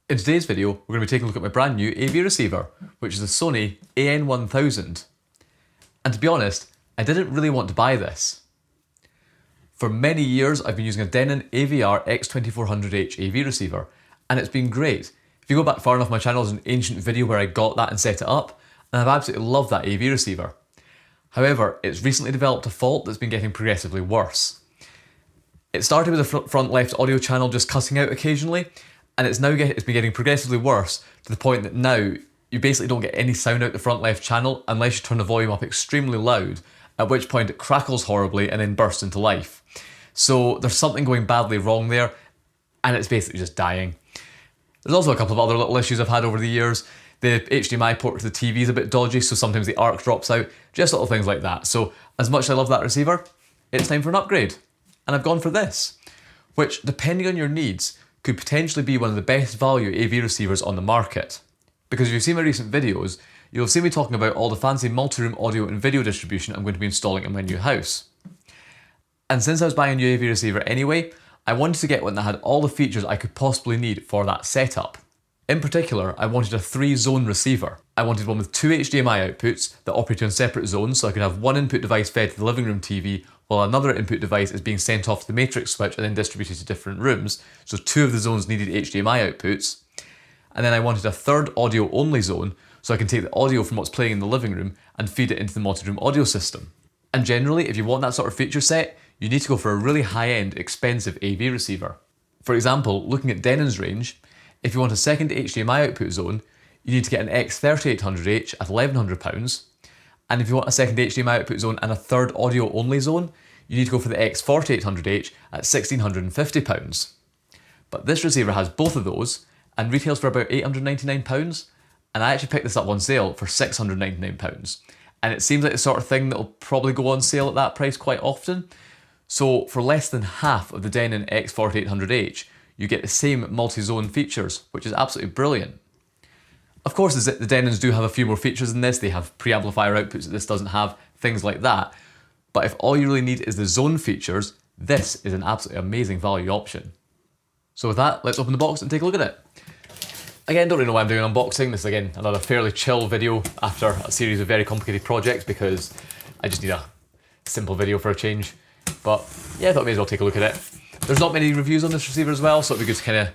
In today's video, we're going to be taking a look at my brand new AV receiver, which is the Sony AN1000. And to be honest, I didn't really want to buy this. For many years, I've been using a Denon AVR-X2400H AV receiver, and it's been great. If you go back far enough, my channel is an ancient video where I got that and set it up, and I've absolutely loved that AV receiver. However, it's recently developed a fault that's been getting progressively worse. It started with the front left audio channel just cutting out occasionally, and it's been getting progressively worse to the point that now you basically don't get any sound out the front left channel unless you turn the volume up extremely loud, at which point it crackles horribly and then bursts into life. So there's something going badly wrong there, and it's basically just dying. There's also a couple of other little issues I've had over the years. The HDMI port to the TV is a bit dodgy, so sometimes the arc drops out, just little things like that. So as much as I love that receiver, it's time for an upgrade. And I've gone for this, which, depending on your needs, could potentially be one of the best value AV receivers on the market. Because if you've seen my recent videos, you'll have seen me talking about all the fancy multi-room audio and video distribution I'm going to be installing in my new house. And since I was buying a new AV receiver anyway, I wanted to get one that had all the features I could possibly need for that setup. In particular, I wanted a 3-zone receiver. I wanted one with 2 HDMI outputs that operate on separate zones, so I could have one input device fed to the living room TV while another input device is being sent off to the matrix switch and then distributed to different rooms, so 2 of the zones needed HDMI outputs. And then I wanted a third audio only zone, so I can take the audio from what's playing in the living room and feed it into the multi-room audio system. And generally, if you want that sort of feature set, you need to go for a really high-end, expensive AV receiver. For example, looking at Denon's range, if you want a second HDMI output zone, you need to get an X3800H at £1,100, and if you want a second HDMI output zone and a third audio only zone, you need to go for the X4800H at £1,650. But this receiver has both of those and retails for about £899, and I actually picked this up on sale for £699. And it seems like the sort of thing that will probably go on sale at that price quite often. So for less than half of the Denon X4800H, you get the same multi-zone features, which is absolutely brilliant. Of course, the Denons do have a few more features than this. They have preamplifier outputs that this doesn't have, things like that. But if all you really need is the zone features, this is an absolutely amazing value option. So with that, let's open the box and take a look at it. Again, don't really know why I'm doing an unboxing. This is, again, another fairly chill video after a series of very complicated projects because I just need a simple video for a change. But yeah, I thought I may as well take a look at it. There's not many reviews on this receiver as well, so it'd be good to kind of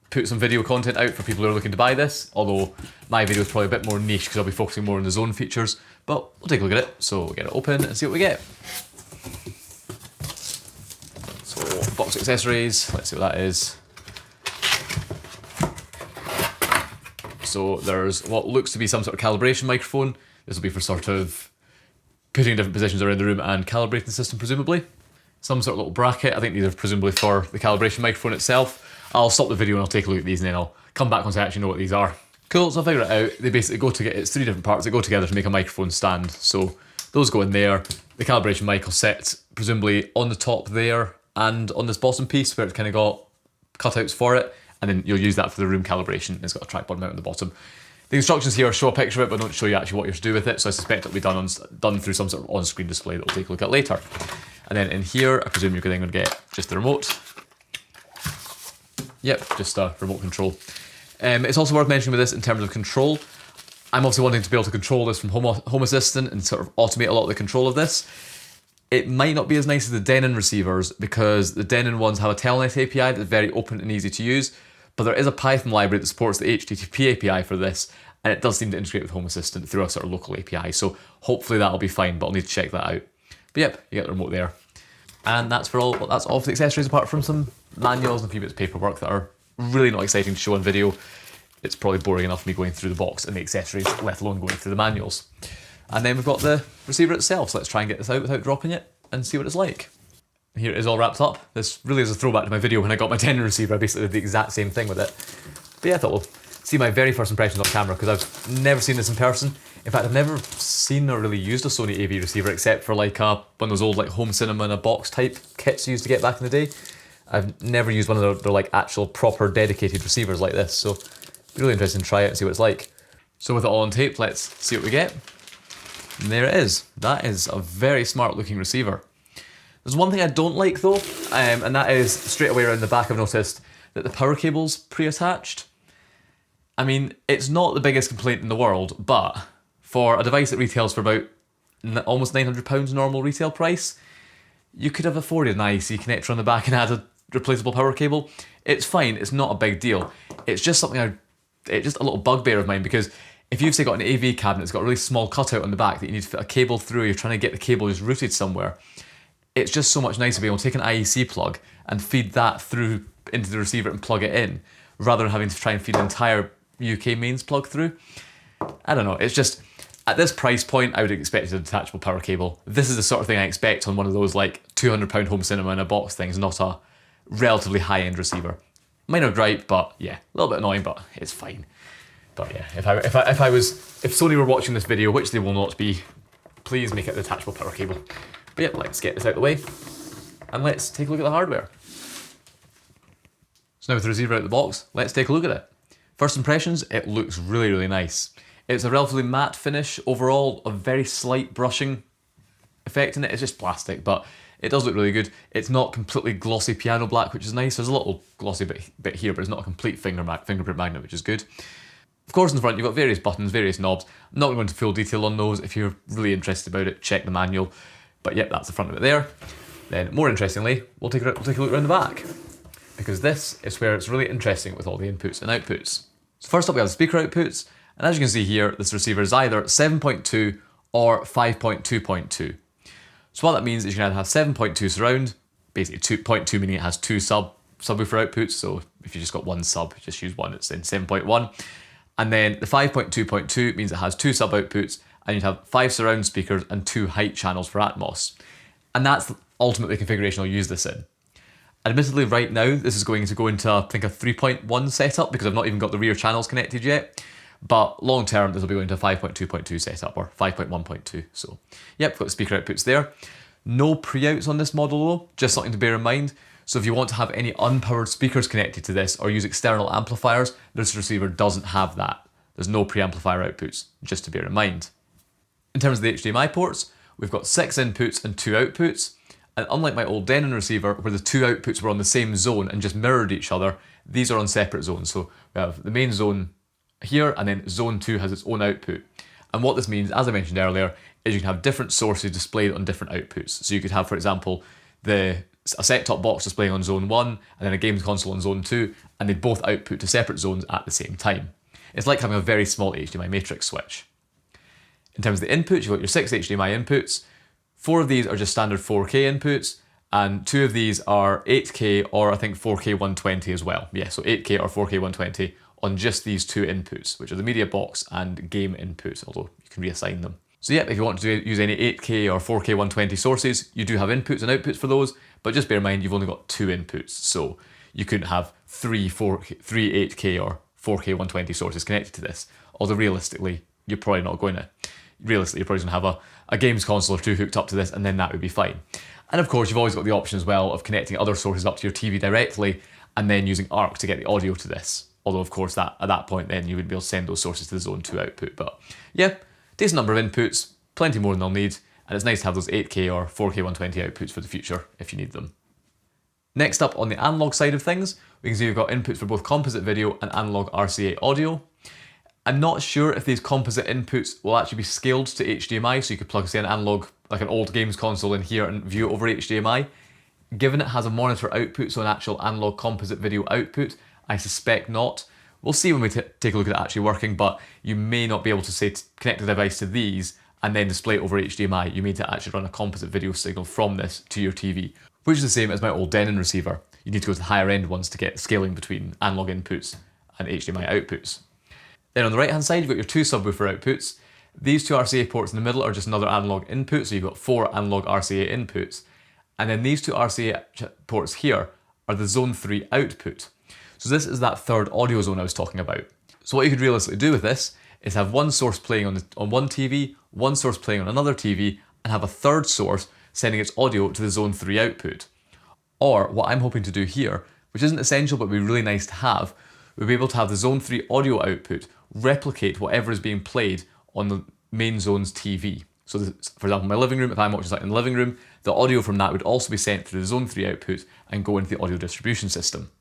put some video content out for people who are looking to buy this, although my video is probably a bit more niche because I'll be focusing more on the zone features, but we'll take a look at it. So we'll get it open and see what we get. So box accessories, let's see what that is. So there's what looks to be some sort of calibration microphone. This will be for sort of putting in different positions around the room and calibrating the system presumably. Some sort of little bracket, I think these are presumably for the calibration microphone itself. I'll stop the video and I'll take a look at these and then I'll come back once I actually know what these are. Cool, so I'll figure it out. They basically go together, it's 3 different parts that go together to make a microphone stand. So those go in there. The calibration mic will sit presumably on the top there and on this bottom piece where it's kind of got cutouts for it. And then you'll use that for the room calibration. It's got a tripod mount on the bottom. The instructions here show a picture of it, but don't show you actually what you're to do with it. So I suspect it'll be done through some sort of on-screen display that we'll take a look at later. And then in here, I presume you're then going to get just the remote. Yep, just a remote control. It's also worth mentioning with this in terms of control. I'm obviously wanting to be able to control this from Home Assistant and sort of automate a lot of the control of this. It might not be as nice as the Denon receivers because the Denon ones have a Telnet API that's very open and easy to use, but there is a Python library that supports the HTTP API for this, and it does seem to integrate with Home Assistant through a sort of local API, so hopefully that'll be fine, but I'll need to check that out. But yep, you get the remote there. And that's all for the accessories, apart from some manuals and a few bits of paperwork that are really not exciting to show on video. It's probably boring enough me going through the box and the accessories, let alone going through the manuals. And then we've got the receiver itself, so let's try and get this out without dropping it and see what it's like. Here it is all wrapped up. This really is a throwback to my video when I got my Denon receiver. I basically did the exact same thing with it. But yeah, I thought we'll see my very first impressions on camera because I've never seen this in person. In fact, I've never seen or really used a Sony AV receiver except for like one of those old like home cinema in a box type kits you used to get back in the day. I've never used one of their like actual proper dedicated receivers like this, so it'd be really interesting to try it and see what it's like. So with it all on tape, let's see what we get. And there it is. That is a very smart looking receiver. There's one thing I don't like though, and that is straight away around the back I've noticed that the power cable's pre-attached. I mean, it's not the biggest complaint in the world, but for a device that retails for about almost £900 normal retail price, you could have afforded an IEC connector on the back and had a replaceable power cable. It's fine, it's not a big deal. It's just something it's just a little bugbear of mine, because if you've say got an AV cabinet, it's got a really small cutout on the back that you need to fit a cable through, you're trying to get the cable just routed somewhere, it's just so much nicer to be able to take an IEC plug and feed that through into the receiver and plug it in, rather than having to try and feed an entire UK mains plug through. I don't know, it's just, at this price point, I would expect a detachable power cable. This is the sort of thing I expect on one of those like £200 home cinema in a box things, not a relatively high-end receiver. Minor gripe, but yeah, a little bit annoying, but it's fine. But yeah, if Sony were watching this video, which they will not be, please make it a detachable power cable. But yeah, let's get this out of the way, and let's take a look at the hardware. So now with the receiver out of the box, let's take a look at it. First impressions, it looks really, really nice. It's a relatively matte finish overall, a very slight brushing effect in it. It's just plastic, but it does look really good. It's not completely glossy piano black, which is nice. There's a little glossy bit here, but it's not a complete fingerprint magnet, which is good. Of course, in the front, you've got various buttons, various knobs. I'm not going to go into full detail on those. If you're really interested about it, check the manual. But yep, that's the front of it there. Then, more interestingly, we'll take a look around the back, because this is where it's really interesting with all the inputs and outputs. So first up, we have the speaker outputs. And as you can see here, this receiver is either 7.2 or 5.2.2. So what that means is you can either have 7.2 surround, basically 2.2 meaning it has two subwoofer outputs, so if you just got one sub, just use one, it's then 7.1. And then the 5.2.2 means it has two sub outputs, and you'd have 5 surround speakers and 2 height channels for Atmos. And that's ultimately the configuration I'll use this in. Admittedly, right now, this is going to go into, I think, a 3.1 setup, because I've not even got the rear channels connected yet. But long term, this will be going to a 5.2.2 setup, or 5.1.2. So, yep, got the speaker outputs there. No pre-outs on this model though, just something to bear in mind. So if you want to have any unpowered speakers connected to this, or use external amplifiers, this receiver doesn't have that. There's no preamplifier outputs, just to bear in mind. In terms of the HDMI ports, we've got 6 inputs and 2 outputs. And unlike my old Denon receiver, where the 2 outputs were on the same zone and just mirrored each other, these are on separate zones. So we have the main zone here, and then zone 2 has its own output. And what this means, as I mentioned earlier, is you can have different sources displayed on different outputs. So you could have, for example, a set-top box displaying on zone 1, and then a games console on zone 2, and they both output to separate zones at the same time. It's like having a very small HDMI matrix switch. In terms of the inputs, you've got your 6 HDMI inputs. 4 of these are just standard 4K inputs, and 2 of these are 8K or I think 4K 120 as well. Yeah, so 8K or 4K 120 on just these 2 inputs, which are the media box and game inputs, although you can reassign them. So yeah, if you want to use any 8K or 4K 120 sources, you do have inputs and outputs for those, but just bear in mind you've only got 2 inputs, so you couldn't have 3 8K or 4K 120 sources connected to this, although realistically, you're probably going to have a games console or 2 hooked up to this, and then that would be fine. And of course, you've always got the option as well of connecting other sources up to your TV directly, and then using ARC to get the audio to this. Although of course at that point then you would be able to send those sources to the zone 2 output. But yeah, decent number of inputs, plenty more than they'll need, and it's nice to have those 8K or 4K 120 outputs for the future if you need them. Next up, on the analog side of things, we can see we've got inputs for both composite video and analog RCA audio. I'm not sure if these composite inputs will actually be scaled to HDMI, so you could plug, say, an analog, like an old games console in here and view it over HDMI. Given it has a monitor output, so an actual analog composite video output, I suspect not. We'll see when we take a look at it actually working, but you may not be able to, say, connect the device to these and then display it over HDMI. You need to actually run a composite video signal from this to your TV, which is the same as my old Denon receiver. You need to go to the higher end ones to get scaling between analog inputs and HDMI outputs. Then on the right hand side, you've got your 2 subwoofer outputs. These 2 RCA ports in the middle are just another analog input, so you've got 4 analog RCA inputs. And then these 2 RCA ports here are the zone 3 output. So this is that third audio zone I was talking about. So what you could realistically do with this is have one source playing on one TV, one source playing on another TV, and have a third source sending its audio to the zone 3 output. Or what I'm hoping to do here, which isn't essential but would be really nice to have, we'll be able to have the zone 3 audio output replicate whatever is being played on the main zone's TV. So for example, my living room, if I'm watching something in the living room, the audio from that would also be sent through the zone 3 output and go into the audio distribution system.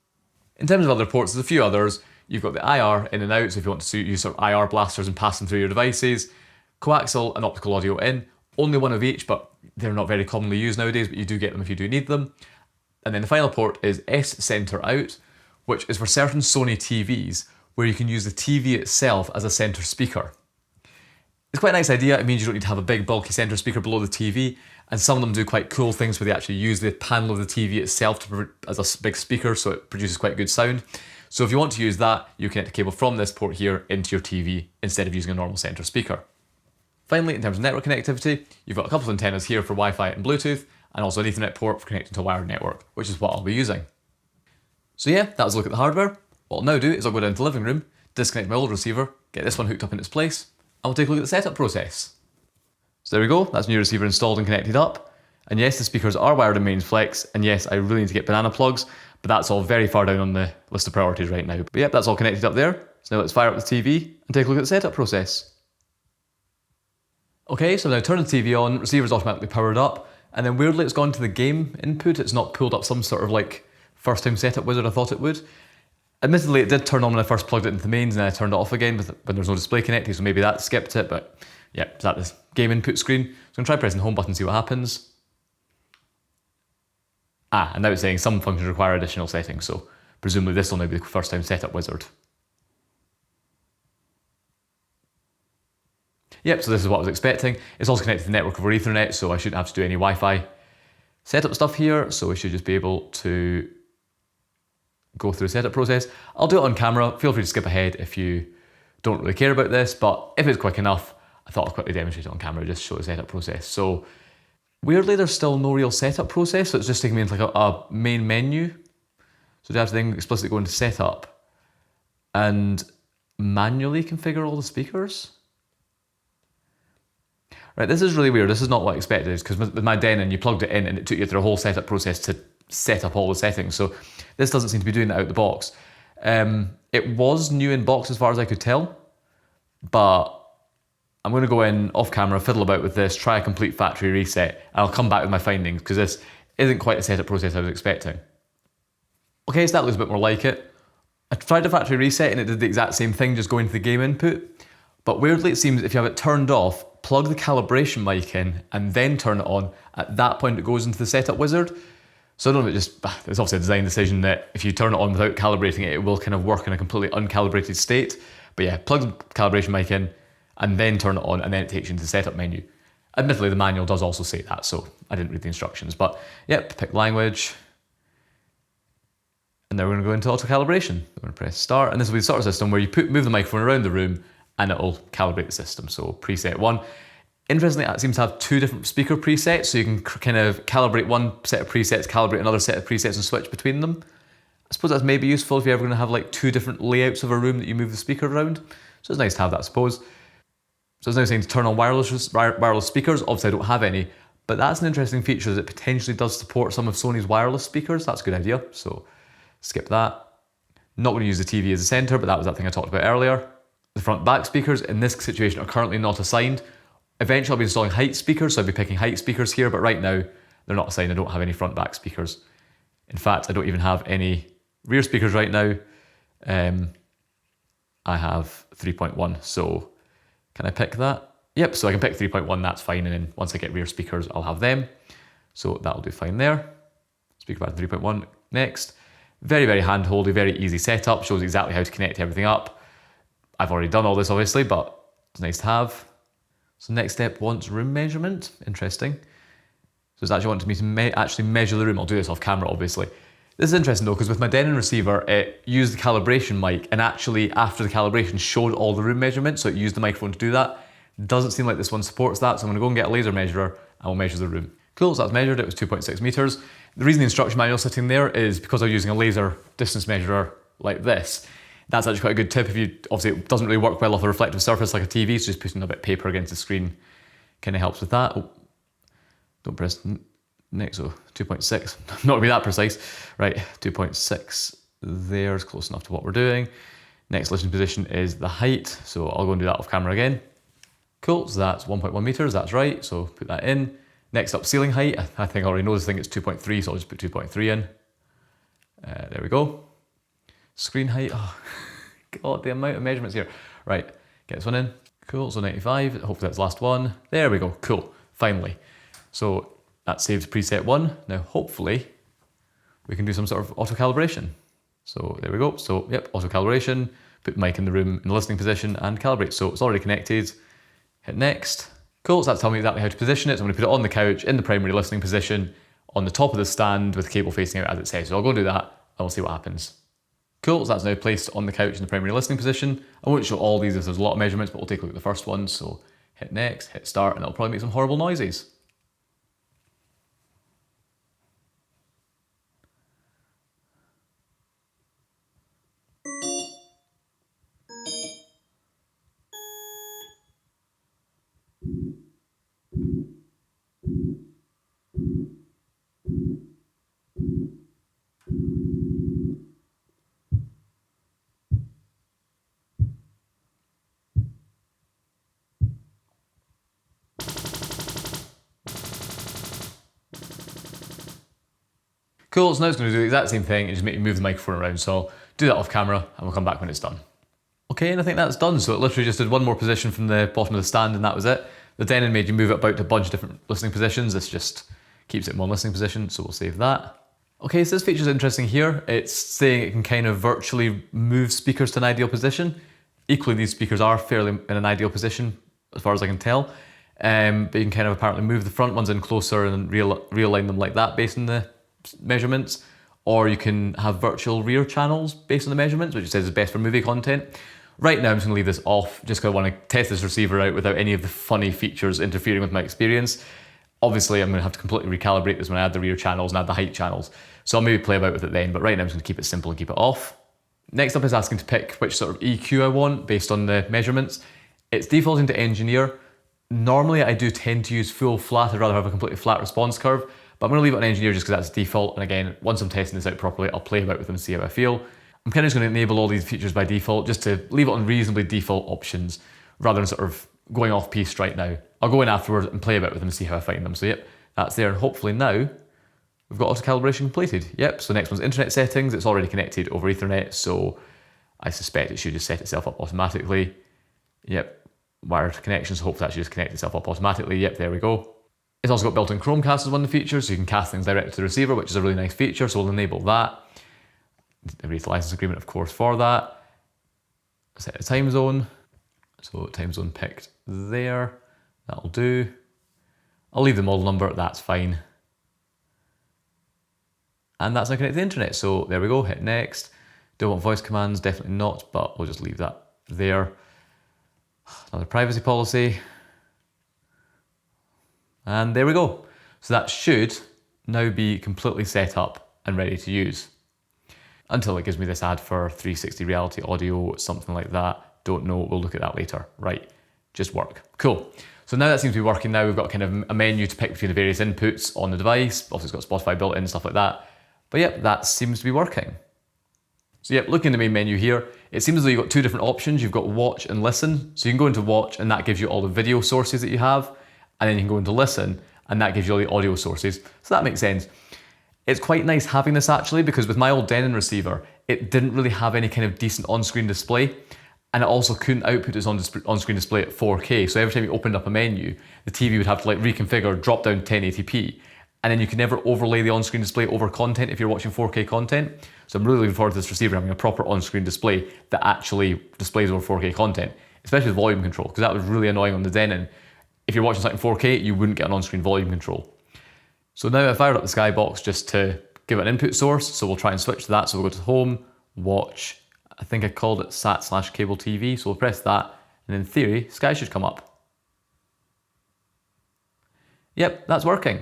In terms of other ports, there's a few others. You've got the IR in and out, so if you want to use sort of IR blasters and pass them through your devices. Coaxial and optical audio in. Only one of each, but they're not very commonly used nowadays, but you do get them if you do need them. And then the final port is S-center out, which is for certain Sony TVs, where you can use the TV itself as a center speaker. It's quite a nice idea. It means you don't need to have a big bulky center speaker below the TV, and some of them do quite cool things where they actually use the panel of the TV itself as a big speaker, so it produces quite good sound. So if you want to use that, you connect a cable from this port here into your TV instead of using a normal center speaker. Finally, in terms of network connectivity, you've got a couple of antennas here for Wi-Fi and Bluetooth, and also an Ethernet port for connecting to a wired network, which is what I'll be using. So yeah, that was a look at the hardware. What I'll now do is I'll go down to the living room, disconnect my old receiver, get this one hooked up in its place, and we'll take a look at the setup process. So there we go, that's my new receiver installed and connected up. And yes, the speakers are wired in mains flex, and yes, I really need to get banana plugs, but that's all very far down on the list of priorities right now. But yep, that's all connected up there. So now let's fire up the TV and take a look at the setup process. Okay, so now turn the TV on, receiver's automatically powered up, and then weirdly it's gone to the game input. It's not pulled up some sort of like first time setup wizard I thought it would. Admittedly, it did turn on when I first plugged it into the mains, and then I turned it off again when there's no display connected, so maybe that skipped it, but yeah, it's at this game input screen. So I'm going to try pressing the home button and see what happens. And now it's saying some functions require additional settings, so presumably this will now be the first time setup wizard. Yep, so this is what I was expecting. It's also connected to the network over Ethernet, so I shouldn't have to do any Wi-Fi setup stuff here, so we should just be able to go through the setup process. I'll do it on camera. Feel free to skip ahead if you don't really care about this, but if it's quick enough, I thought I'd quickly demonstrate it on camera just to show the setup process. So weirdly, there's still no real setup process, so it's just taking me into like a main menu. So you have to then explicitly go into setup and manually configure all the speakers. Right, this is really weird. This is not what I expected, because with my Denon, you plugged it in and it took you through a whole setup process to set up all the settings. So this doesn't seem to be doing that out the box. It was new in box as far as I could tell, but I'm going to go in off camera, fiddle about with this, try a complete factory reset, and I'll come back with my findings, because this isn't quite the setup process I was expecting. Okay, so that looks a bit more like it. I tried a factory reset and it did the exact same thing, just going to the game input. But weirdly, it seems if you have it turned off, plug the calibration mic in and then turn it on, at that point it goes into the setup wizard. So I don't know if it's obviously a design decision that if you turn it on without calibrating it, it will kind of work in a completely uncalibrated state. But yeah, plug the calibration mic in and then turn it on, and then it takes you into the setup menu. Admittedly, the manual does also say that, so I didn't read the instructions. But yep, pick language. And then we're going to go into auto calibration. We're going to press start, and this will be the sort of system where you move the microphone around the room and it'll calibrate the system. So preset 1. Interestingly, it seems to have 2 different speaker presets, so you can kind of calibrate one set of presets, calibrate another set of presets, and switch between them. I suppose that's maybe useful if you're ever going to have like 2 different layouts of a room that you move the speaker around. So it's nice to have that, I suppose. So it's now saying to turn on wireless speakers. Obviously, I don't have any, but that's an interesting feature, that it potentially does support some of Sony's wireless speakers. That's a good idea. So skip that. Not going to use the TV as a center, but that was that thing I talked about earlier. The front back speakers in this situation are currently not assigned. Eventually I'll be installing height speakers, so I'll be picking height speakers here, but right now they're not assigned. I don't have any front back speakers. In fact, I don't even have any rear speakers right now. I have 3.1, so can I pick that? Yep, so I can pick 3.1, that's fine, and then once I get rear speakers, I'll have them. So that'll do fine there. Speaker button 3.1, next. Very, very hand-holdy, very easy setup, shows exactly how to connect everything up. I've already done all this obviously, but it's nice to have. So next step wants room measurement, interesting. So it's actually wanting me to actually measure the room. I'll do this off camera obviously. This is interesting though, because with my Denon receiver, it used the calibration mic, and actually after the calibration showed all the room measurements, so it used the microphone to do that. Doesn't seem like this one supports that, so I'm gonna go and get a laser measurer and we'll measure the room. Cool, so that's measured, it was 2.6 meters. The reason the instruction manual is sitting there is because I'm using a laser distance measurer like this. That's actually quite a good tip. If you, obviously it doesn't really work well off a reflective surface like a TV, so just putting a bit of paper against the screen kind of helps with that. Oh, don't press next, so 2.6, not to be that precise. Right, 2.6 there's close enough to what we're doing. Next listening position is the height, so I'll go and do that off camera again. Cool, so that's 1.1 meters, that's right, so put that in. Next up, ceiling height. I think I already know this thing, it's 2.3, so I'll just put 2.3 in. There we go. Screen height, oh, God, the amount of measurements here. Right, get this one in. Cool, so 95, hopefully that's the last one. There we go, cool, finally. So that saved preset 1. Now hopefully we can do some sort of auto calibration. So there we go, so yep, auto calibration, put the mic in the room in the listening position and calibrate. So it's already connected, hit next. Cool, so that's telling me exactly how to position it. So I'm gonna put it on the couch in the primary listening position on the top of the stand with the cable facing out as it says. So I'll go do that and we'll see what happens. Cool, so that's now placed on the couch in the primary listening position. I won't show all these if there's a lot of measurements, but we'll take a look at the first one. So hit next, hit start, and it'll probably make some horrible noises. Cool, so now it's going to do the exact same thing and just make me move the microphone around. So I'll do that off camera and we'll come back when it's done. Okay, and I think that's done. So it literally just did one more position from the bottom of the stand and that was it. The Denon made you move it about to a bunch of different listening positions. This just keeps it in one listening position, so we'll save that. Okay, so this feature is interesting here. It's saying it can kind of virtually move speakers to an ideal position. Equally, these speakers are fairly in an ideal position, as far as I can tell. But you can kind of apparently move the front ones in closer and realign them like that based on the measurements, or you can have virtual rear channels based on the measurements, which it says is best for movie content. Right now I'm just going to leave this off just because I want to test this receiver out without any of the funny features interfering with my experience. Obviously I'm going to have to completely recalibrate this when I add the rear channels and add the height channels, so I'll maybe play about with it then, but right now I'm just going to keep it simple and keep it off. Next up is asking to pick which sort of EQ I want based on the measurements. It's defaulting to engineer. Normally I do tend to use full flat, I'd rather have a completely flat response curve, but I'm going to leave it on engineer just because that's default, and again, once I'm testing this out properly, I'll play about with them and see how I feel. I'm kind of just going to enable all these features by default, just to leave it on reasonably default options, rather than sort of going off piste right now. I'll go in afterwards and play about with them and see how I find them. So yep, that's there, and hopefully now, we've got auto calibration completed. Yep, so next one's internet settings. It's already connected over Ethernet, so I suspect it should just set itself up automatically. Yep, wired connections, hopefully that should just connect itself up automatically. Yep, there we go. It's also got built-in Chromecast as one of the features, so you can cast things directly to the receiver, which is a really nice feature, so we'll enable that. Read the license agreement, of course, for that. Set a time zone. So time zone picked there. That'll do. I'll leave the model number, that's fine. And that's now connected to the internet, so there we go, hit next. Don't want voice commands, definitely not, but we'll just leave that there. Another privacy policy. And there we go. So that should now be completely set up and ready to use. Until it gives me this ad for 360 reality audio, something like that. Don't know, we'll look at that later. Right, just work. Cool. So now that seems to be working now, we've got kind of a menu to pick between the various inputs on the device. Also it's got Spotify built in, stuff like that. But yep, that seems to be working. So yep, looking at the main menu here, it seems as though you've got two different options. You've got watch and listen. So you can go into watch and that gives you all the video sources that you have. And then you can go into listen and that gives you all the audio sources. So that makes sense. It's quite nice having this actually, because with my old Denon receiver, it didn't really have any kind of decent on-screen display. And it also couldn't output its on-screen display at 4K. So every time you opened up a menu, the TV would have to like reconfigure, drop down 1080p. And then you could never overlay the on-screen display over content if you're watching 4K content. So I'm really looking forward to this receiver having a proper on-screen display that actually displays over 4K content, especially with volume control, because that was really annoying on the Denon. If you're watching something 4K, you wouldn't get an on-screen volume control. So now I fired up the Skybox just to give it an input source. So we'll try and switch to that. So we'll go to home, watch. I think I called it sat/cable TV. So we'll press that. And in theory, Sky should come up. Yep, that's working.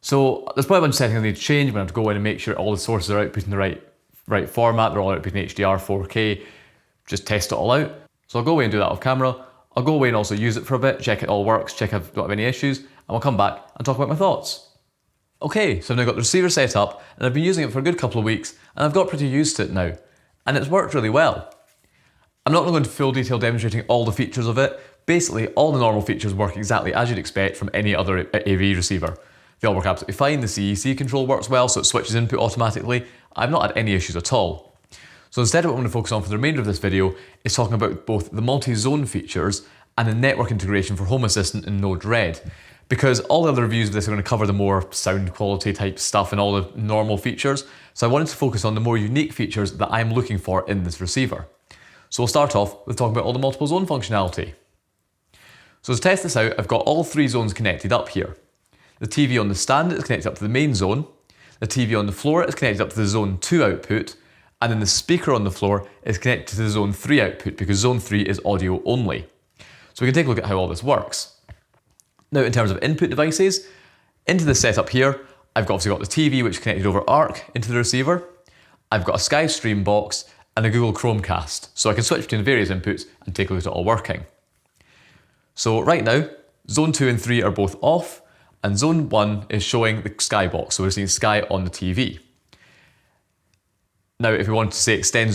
So there's probably a bunch of settings I need to change. I'm going to have to go in and make sure all the sources are output in the right format. They're all output in HDR, 4K. Just test it all out. So I'll go away and do that off camera. I'll go away and also use it for a bit, check it all works, check if I don't have any issues, and we'll come back and talk about my thoughts. Okay, so I've now got the receiver set up, and I've been using it for a good couple of weeks, and I've got pretty used to it now, and it's worked really well. I'm not going to go into full detail demonstrating all the features of it. Basically, all the normal features work exactly as you'd expect from any other AV receiver. They all work absolutely fine, the CEC control works well, so it switches input automatically. I've not had any issues at all. So instead, what I'm going to focus on for the remainder of this video is talking about both the multi-zone features and the network integration for Home Assistant in Node-RED. Because all the other reviews of this are going to cover the more sound quality type stuff and all the normal features. So I wanted to focus on the more unique features that I'm looking for in this receiver. So we'll start off with talking about all the multiple zone functionality. So to test this out, I've got all 3 zones connected up here. The TV on the stand is connected up to the main zone. The TV on the floor is connected up to the zone 2 output. And then the speaker on the floor is connected to the zone 3 output because zone 3 is audio only. So we can take a look at how all this works. Now in terms of input devices, into the setup here, I've obviously got the TV which is connected over ARC into the receiver. I've got a SkyStream box and a Google Chromecast. So I can switch between the various inputs and take a look at it all working. So right now, zone 2 and 3 are both off and zone 1 is showing the Sky box. So we're seeing Sky on the TV. Now, if we want to say extend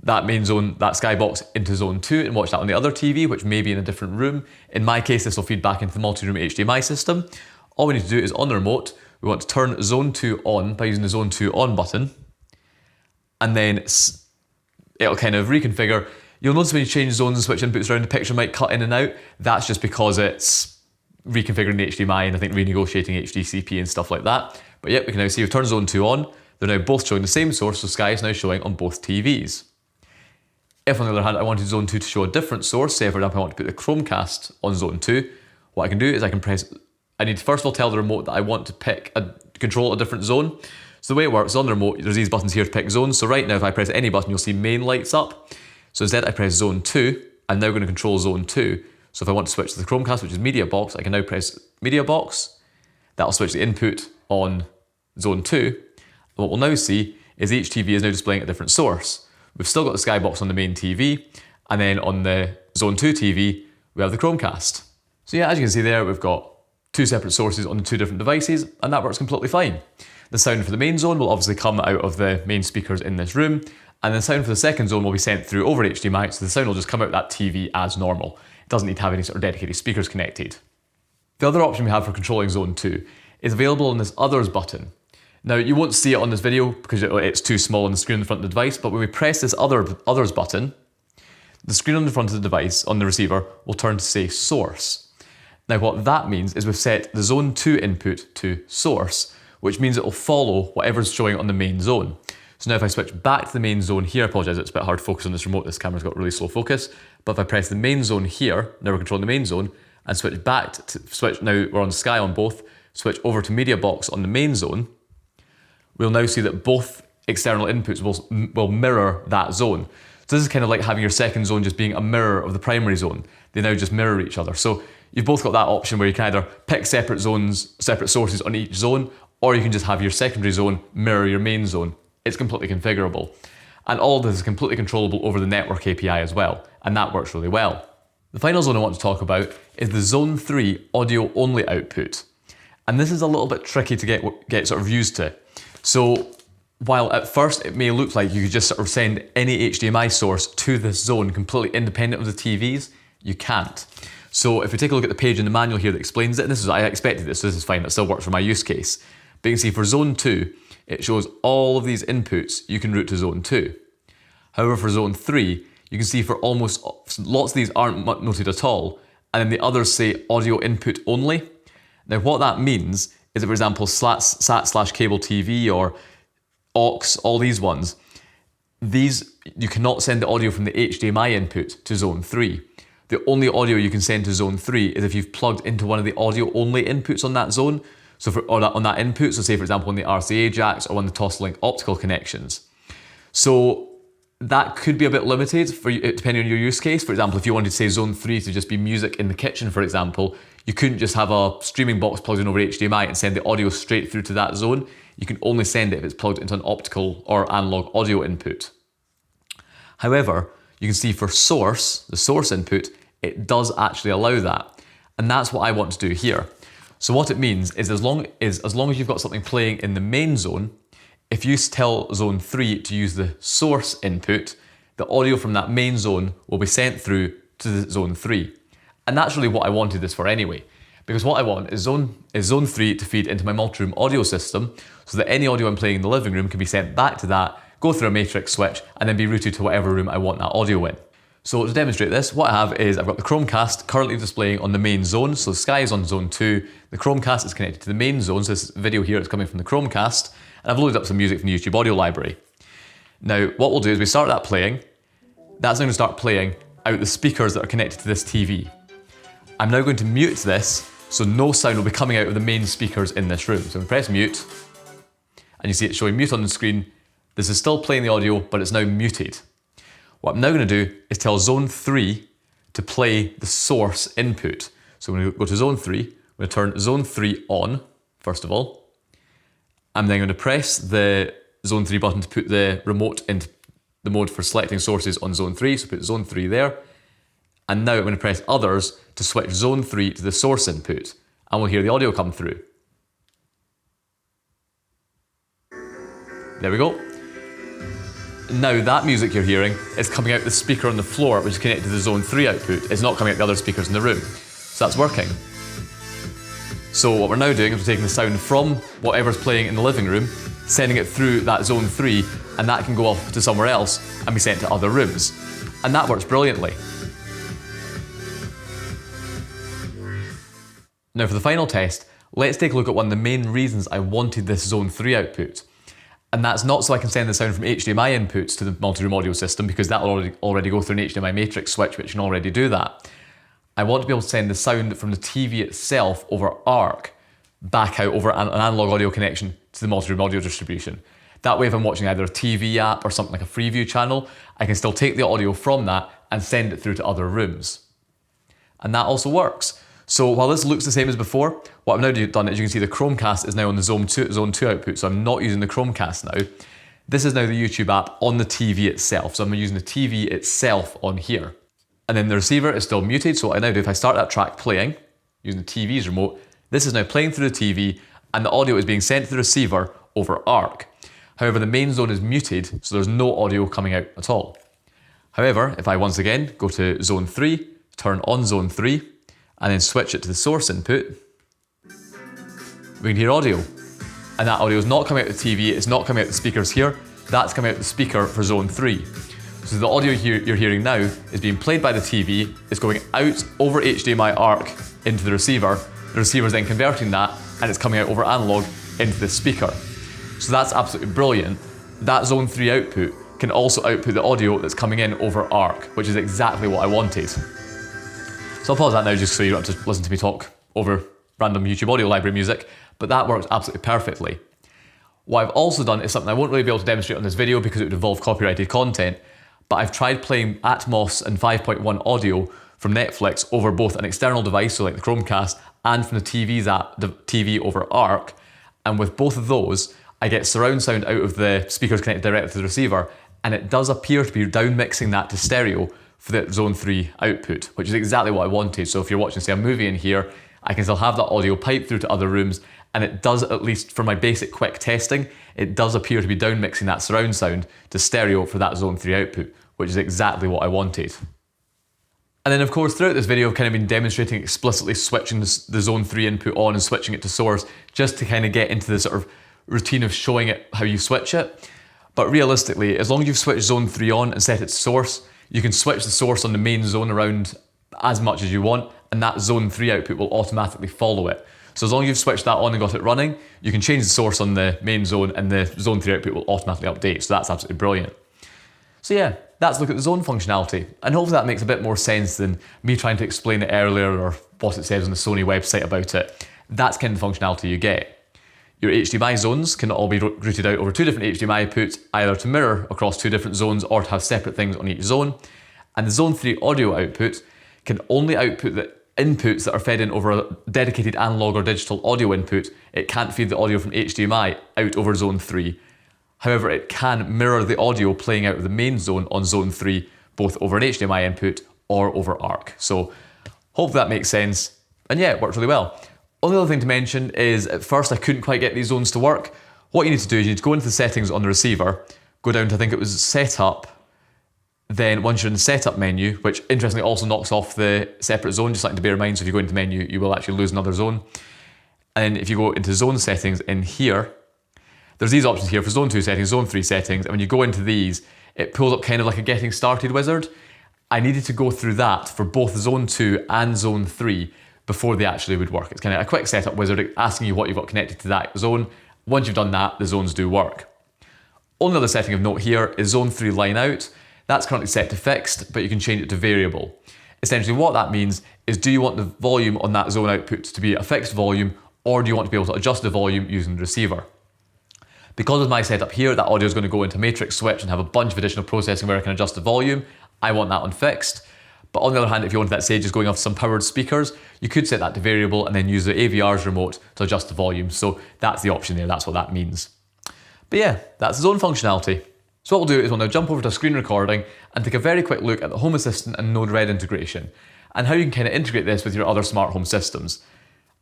that main zone, that Sky box into zone 2 and watch that on the other TV, which may be in a different room, in my case, this will feed back into the multi-room HDMI system. All we need to do is on the remote, we want to turn zone 2 on by using the zone 2 on button. And then it'll kind of reconfigure. You'll notice when you change zones and switch inputs around, the picture might cut in and out. That's just because it's reconfiguring the HDMI and I think renegotiating HDCP and stuff like that. But yeah, we can now see we've turned zone 2 on. They're now both showing the same source, so Sky is now showing on both TVs. If on the other hand I wanted zone 2 to show a different source, say for example I want to put the Chromecast on zone 2, what I can do is I need to first of all tell the remote that I want to control a different zone. So the way it works on the remote, there's these buttons here to pick zones. So right now if I press any button, you'll see main lights up. So instead I press zone 2, I'm now going to control zone 2. So if I want to switch to the Chromecast, which is media box, I can now press media box. That'll switch the input on zone 2. What we'll now see is each TV is now displaying a different source. We've still got the Sky box on the main TV, and then on the Zone 2 TV, we have the Chromecast. So yeah, as you can see there, we've got 2 separate sources on the 2 different devices, and that works completely fine. The sound for the main zone will obviously come out of the main speakers in this room, and the sound for the second zone will be sent through over HDMI, so the sound will just come out that TV as normal. It doesn't need to have any sort of dedicated speakers connected. The other option we have for controlling Zone 2 is available on this Others button. Now, you won't see it on this video because it's too small on the screen in the front of the device, but when we press this Others button, the screen on the front of the device, on the receiver, will turn to say Source. Now, what that means is we've set the Zone 2 input to Source, which means it will follow whatever's showing on the main zone. So now if I switch back to the main zone here, I apologise, it's a bit hard to focus on this remote, this camera's got really slow focus, but if I press the main zone here, now we're controlling the main zone, and switch back now we're on Sky on both, switch over to media box on the main zone, we'll now see that both external inputs will mirror that zone. So this is kind of like having your second zone just being a mirror of the primary zone. They now just mirror each other. So you've both got that option where you can either pick separate zones, separate sources on each zone, or you can just have your secondary zone mirror your main zone. It's completely configurable. And all of this is completely controllable over the network API as well, and that works really well. The final zone I want to talk about is the Zone 3 audio only output. And this is a little bit tricky to get sort of used to. So while at first it may look like you could just sort of send any HDMI source to this zone completely independent of the TVs, you can't. So if we take a look at the page in the manual here that explains it, and I expected this, so this is fine, it still works for my use case. But you can see for Zone 2, it shows all of these inputs you can route to Zone 2. However, for Zone 3, you can see for lots of these aren't noted at all, and then the others say audio input only. Now what that means is that, for example, SAT/cable TV or aux, all these ones, you cannot send the audio from the HDMI input to Zone 3. The only audio you can send to Zone 3 is if you've plugged into one of the audio only inputs on that zone, on that input, so say for example on the RCA jacks or on the Toslink optical connections. So that could be a bit limited for you, depending on your use case. For example, if you wanted to say Zone 3 to just be music in the kitchen, for example, you couldn't just have a streaming box plugged in over HDMI and send the audio straight through to that zone. You can only send it if it's plugged into an optical or analog audio input. However, you can see for source, the source input, it does actually allow that. And that's what I want to do here. So what it means is as long as you've got something playing in the main zone, if you tell Zone 3 to use the source input, the audio from that main zone will be sent through to the Zone 3. And that's really what I wanted this for anyway. Because what I want is Zone 3 to feed into my multi-room audio system so that any audio I'm playing in the living room can be sent back to that, go through a matrix switch, and then be routed to whatever room I want that audio in. So to demonstrate this, what I have is I've got the Chromecast currently displaying on the main zone. So the Sky is on zone 2, the Chromecast is connected to the main zone, so this video here is coming from the Chromecast, and I've loaded up some music from the YouTube audio library. Now, what we'll do is we start that playing. That's now going to start playing out the speakers that are connected to this TV. I'm now going to mute this, so no sound will be coming out of the main speakers in this room. So I'm going to press mute, and you see it showing mute on the screen. This is still playing the audio, but it's now muted. What I'm now going to do is tell zone 3 to play the source input. So I'm going to go to zone 3, I'm going to turn zone 3 on, first of all. I'm then going to press the zone 3 button to put the remote into the mode for selecting sources on zone 3, so put zone 3 there. And now I'm going to press others to switch zone 3 to the source input, and we'll hear the audio come through. There we go. Now that music you're hearing is coming out the speaker on the floor, which is connected to the zone 3 output. It's not coming out the other speakers in the room. So that's working. So what we're now doing is we're taking the sound from whatever's playing in the living room, sending it through that zone 3, and that can go off to somewhere else and be sent to other rooms. And that works brilliantly. Now for the final test, let's take a look at one of the main reasons I wanted this zone 3 output. And that's not so I can send the sound from HDMI inputs to the multi-room audio system, because that will already go through an HDMI matrix switch, which can already do that. I want to be able to send the sound from the TV itself over ARC back out over an analog audio connection to the multi-room audio distribution. That way, if I'm watching either a TV app or something like a Freeview channel, I can still take the audio from that and send it through to other rooms. And that also works. So while this looks the same as before, what I've now done is you can see the Chromecast is now on the zone 2 output, so I'm not using the Chromecast now. This is now the YouTube app on the TV itself, so I'm using the TV itself on here. And then the receiver is still muted, so what I now do, if I start that track playing, using the TV's remote, this is now playing through the TV, and the audio is being sent to the receiver over ARC. However, the main zone is muted, so there's no audio coming out at all. However, if I once again go to zone 3, turn on zone 3, and then switch it to the source input, we can hear audio. And that audio is not coming out the TV, it's not coming out the speakers here, that's coming out the speaker for zone 3. So the audio you're hearing now is being played by the TV, it's going out over HDMI ARC into the receiver is then converting that, and it's coming out over analog into the speaker. So that's absolutely brilliant. That zone 3 output can also output the audio that's coming in over ARC, which is exactly what I wanted. So I'll pause that now just so you don't have to listen to me talk over random YouTube audio library music, but that works absolutely perfectly. What I've also done is something I won't really be able to demonstrate on this video because it would involve copyrighted content, but I've tried playing Atmos and 5.1 audio from Netflix over both an external device, so like the Chromecast, and from the TV over ARC, and with both of those, I get surround sound out of the speakers connected directly to the receiver, and it does appear to be down mixing that to stereo for the zone 3 output, which is exactly what I wanted. So if you're watching, say, a movie in here, I can still have that audio piped through to other rooms, and it does, at least for my basic quick testing, it does appear to be down mixing that surround sound to stereo for that zone 3 output, which is exactly what I wanted. And then of course throughout this video I've kind of been demonstrating explicitly switching the zone 3 input on and switching it to source, just to kind of get into the sort of routine of showing it how you switch it. But realistically, as long as you've switched zone 3 on and set it to source, you can switch the source on the main zone around as much as you want, and that zone 3 output will automatically follow it. So as long as you've switched that on and got it running, you can change the source on the main zone and the zone 3 output will automatically update, so that's absolutely brilliant. So yeah, that's a look at the zone functionality, and hopefully that makes a bit more sense than me trying to explain it earlier or what it says on the Sony website about it. That's kind of the functionality you get. Your HDMI zones can all be routed out over 2 different HDMI outputs, either to mirror across 2 different zones or to have separate things on each zone. And the zone 3 audio output can only output the inputs that are fed in over a dedicated analog or digital audio input. It can't feed the audio from HDMI out over zone 3. However, it can mirror the audio playing out of the main zone on zone 3, both over an HDMI input or over ARC. So hopefully that makes sense. And yeah, it works really well. Only other thing to mention is at first I couldn't quite get these zones to work. What you need to do is you need to go into the settings on the receiver, go down to, I think it was setup, then once you're in the setup menu, which interestingly also knocks off the separate zone, just something to bear in mind, so if you go into the menu, you will actually lose another zone. And then if you go into zone settings in here, there's these options here for zone 2 settings, zone 3 settings, and when you go into these, it pulls up kind of like a getting started wizard. I needed to go through that for both zone 2 and zone 3 before they actually would work. It's kind of a quick setup wizard asking you what you've got connected to that zone. Once you've done that, the zones do work. Only other setting of note here is zone 3 line out. That's currently set to fixed, but you can change it to variable. Essentially what that means is, do you want the volume on that zone output to be a fixed volume, or do you want to be able to adjust the volume using the receiver? Because of my setup here, that audio is going to go into matrix switch and have a bunch of additional processing where I can adjust the volume. I want that on fixed. But on the other hand, if you wanted that say just going off some powered speakers, you could set that to variable and then use the AVR's remote to adjust the volume. So that's the option there, that's what that means. But yeah, that's the zone functionality. So what we'll do is we'll now jump over to screen recording and take a very quick look at the Home Assistant and Node-RED integration and how you can kind of integrate this with your other smart home systems.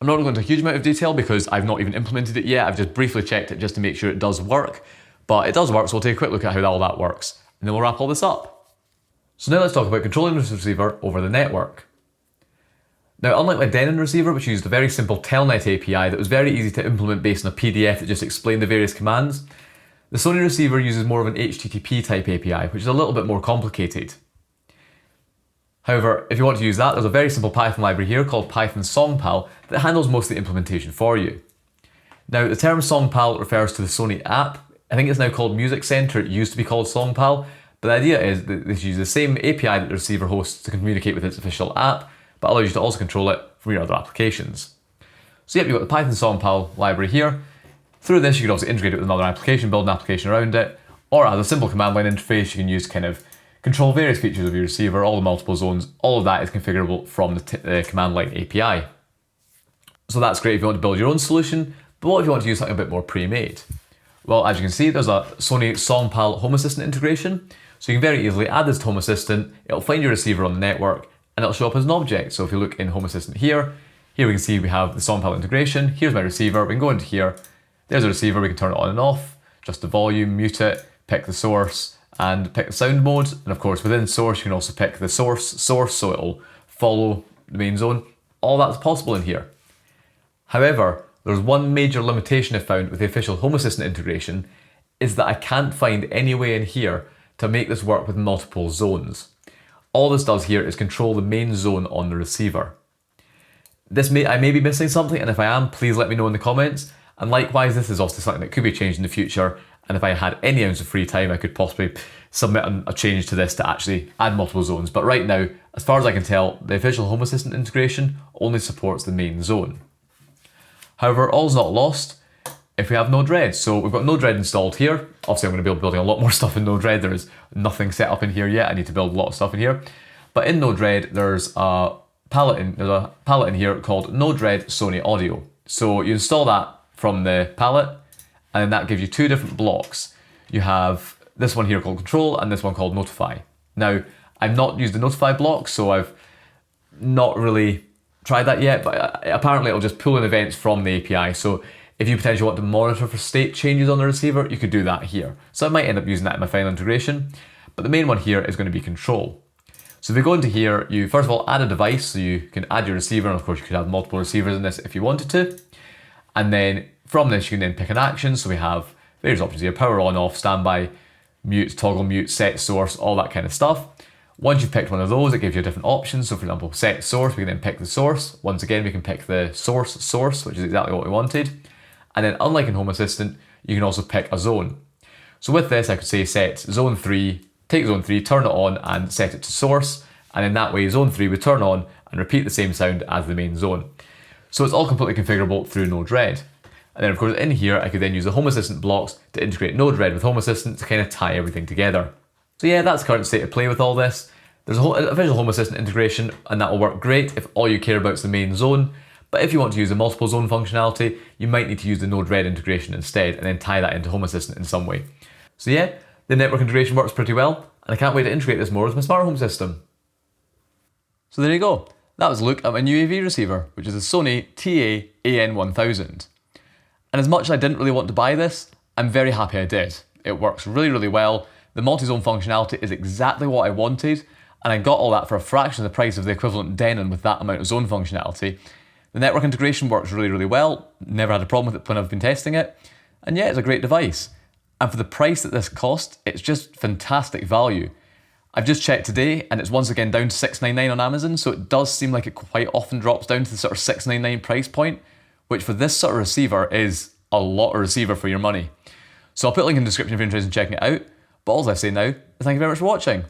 I'm not going into a huge amount of detail because I've not even implemented it yet. I've just briefly checked it just to make sure it does work. But it does work, so we'll take a quick look at how all that works. And then we'll wrap all this up. So now let's talk about controlling this receiver over the network. Now, unlike my Denon receiver, which used a very simple Telnet API that was very easy to implement based on a PDF that just explained the various commands, the Sony receiver uses more of an HTTP type API, which is a little bit more complicated. However, if you want to use that, there's a very simple Python library here called Python SongPal that handles most of the implementation for you. Now, the term SongPal refers to the Sony app. I think it's now called Music Center. It used to be called SongPal, but the idea is that they use the same API that the receiver hosts to communicate with its official app, but allows you to also control it from your other applications. So yep, you've got the Python SongPal library here. Through this, you can also integrate it with another application, build an application around it, or as a simple command line interface, you can use to kind of control various features of your receiver, all the multiple zones. All of that is configurable from the command line API. So that's great if you want to build your own solution, but what if you want to use something a bit more pre-made? Well, as you can see, there's a Sony SongPal Home Assistant integration, so you can very easily add this to Home Assistant. It'll find your receiver on the network, and it'll show up as an object. So if you look in Home Assistant here we can see we have the SongPal integration. Here's my receiver. We can go into here. There's a receiver. We can turn it on and off, adjust the volume, mute it, pick the source, and pick the sound mode. And of course, within source, you can also pick the source, so it'll follow the main zone. All that's possible in here. However, there's one major limitation I found with the official Home Assistant integration, is that I can't find any way in here to make this work with multiple zones. All this does here is control the main zone on the receiver. I may be missing something, and if I am, please let me know in the comments. And likewise, this is also something that could be changed in the future, and if I had any ounce of free time, I could possibly submit a change to this to actually add multiple zones. But right now, as far as I can tell, the official Home Assistant integration only supports the main zone. However, all's not lost if we have Node-RED. So we've got Node-RED installed here. Obviously, I'm going to be building a lot more stuff in Node-RED. There is nothing set up in here yet. I need to build a lot of stuff in here. But in Node-RED, there's a palette in here called Node-RED Sony Audio. So you install that from the palette, and that gives you two different blocks. You have this one here called Control and this one called Notify. Now, I've not used the Notify block, so I've not really tried that yet, but apparently it'll just pull in events from the API. So if you potentially want to monitor for state changes on the receiver, you could do that here. So I might end up using that in my final integration, but the main one here is going to be Control. So if we go into here, you first of all add a device, so you can add your receiver, and of course you could have multiple receivers in this if you wanted to. And then from this, you can then pick an action. So we have various options here: power on, off, standby, mute, toggle mute, set source, all that kind of stuff. Once you've picked one of those, it gives you different options. So for example, set source, we can then pick the source. Once again, we can pick the source, which is exactly what we wanted. And then unlike in Home Assistant, you can also pick a zone. So with this, I could say set zone 3, take zone 3, turn it on and set it to source. And in that way, zone 3 would turn on and repeat the same sound as the main zone. So it's all completely configurable through Node-RED. And then of course in here, I could then use the Home Assistant blocks to integrate Node-RED with Home Assistant to kind of tie everything together. So yeah, that's current state of play with all this. There's a visual Home Assistant integration, and that will work great if all you care about is the main zone. But if you want to use the multiple zone functionality, you might need to use the Node-RED integration instead and then tie that into Home Assistant in some way. So yeah, the network integration works pretty well, and I can't wait to integrate this more with my smart home system. So there you go. That was a look at my new AV receiver, which is the Sony TA-AN1000. And as much as I didn't really want to buy this, I'm very happy I did. It works really, really well. The multi-zone functionality is exactly what I wanted, and I got all that for a fraction of the price of the equivalent Denon with that amount of zone functionality. The network integration works really, really well. Never had a problem with it when I've been testing it. And yeah, it's a great device. And for the price that this cost, it's just fantastic value. I've just checked today and it's once again down to $699 on Amazon, so it does seem like it quite often drops down to the sort of $699 price point, which for this sort of receiver is a lot of receiver for your money. So I'll put a link in the description if you're interested in checking it out, but all I say now is thank you very much for watching.